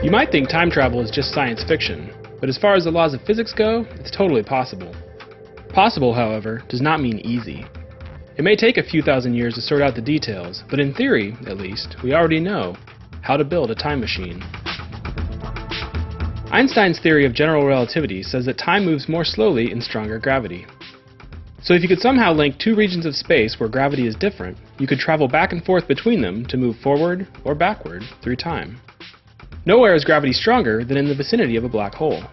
You might think time travel is just science fiction, but as far as the laws of physics go, it's totally possible. Possible, however, does not mean easy. It may take a few thousand years to sort out the details, but in theory, at least, we already know how to build a time machine. Einstein's theory of general relativity says that time moves more slowly in stronger gravity. So if you could somehow link two regions of space where gravity is different, you could travel back and forth between them to move forward or backward through time. Nowhere is gravity stronger than in the vicinity of a black hole.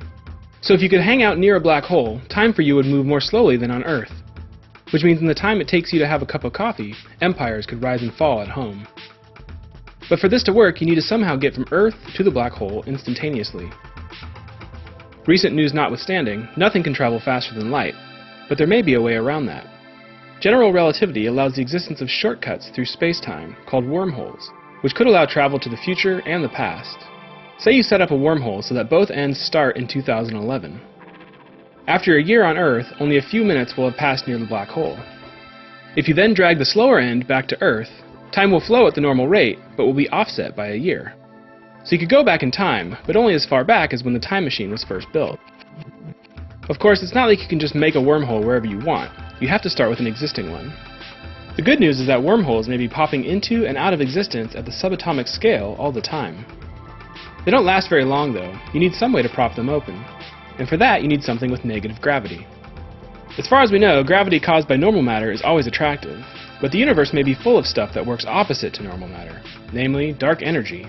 So if you could hang out near a black hole, time for you would move more slowly than on Earth. Which means in the time it takes you to have a cup of coffee, empires could rise and fall at home. But for this to work, you need to somehow get from Earth to the black hole instantaneously. Recent news notwithstanding, nothing can travel faster than light, but there may be a way around that. General relativity allows the existence of shortcuts through space-time, called wormholes, which could allow travel to the future and the past. Say you set up a wormhole so that both ends start in 2011. After a year on Earth, only a few minutes will have passed near the black hole. If you then drag the slower end back to Earth, time will flow at the normal rate, but will be offset by a year. So you could go back in time, but only as far back as when the time machine was first built. Of course, it's not like you can just make a wormhole wherever you want. You have to start with an existing one. The good news is that wormholes may be popping into and out of existence at the subatomic scale all the time. They don't last very long though. You need some way to prop them open. And for that, you need something with negative gravity. As far as we know, gravity caused by normal matter is always attractive, but the universe may be full of stuff that works opposite to normal matter, namely dark energy,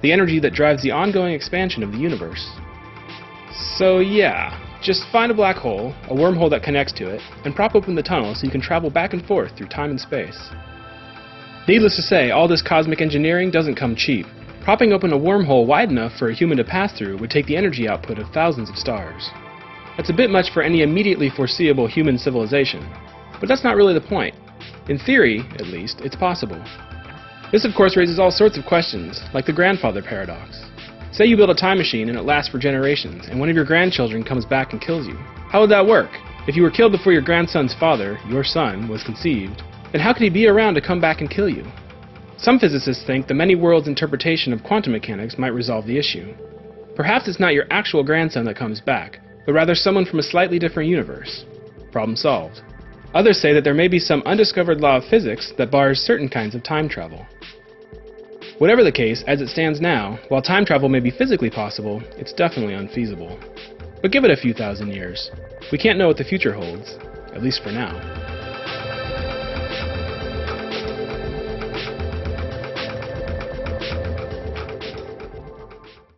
the energy that drives the ongoing expansion of the universe. So yeah, just find a black hole, a wormhole that connects to it, and prop open the tunnel so you can travel back and forth through time and space. Needless to say, all this cosmic engineering doesn't come cheap. Propping open a wormhole wide enough for a human to pass through would take the energy output of thousands of stars. That's a bit much for any immediately foreseeable human civilization, but that's not really the point. In theory, at least, it's possible. This of course raises all sorts of questions, like the grandfather paradox. Say you build a time machine and it lasts for generations, and one of your grandchildren comes back and kills you. How would that work? If you were killed before your grandson's father, your son, was conceived, then how could he be around to come back and kill you? Some physicists think the many worlds interpretation of quantum mechanics might resolve the issue. Perhaps it's not your actual grandson that comes back, but rather someone from a slightly different universe. Problem solved. Others say that there may be some undiscovered law of physics that bars certain kinds of time travel. Whatever the case, as it stands now, while time travel may be physically possible, it's definitely unfeasible. But give it a few thousand years. We can't know what the future holds, at least for now.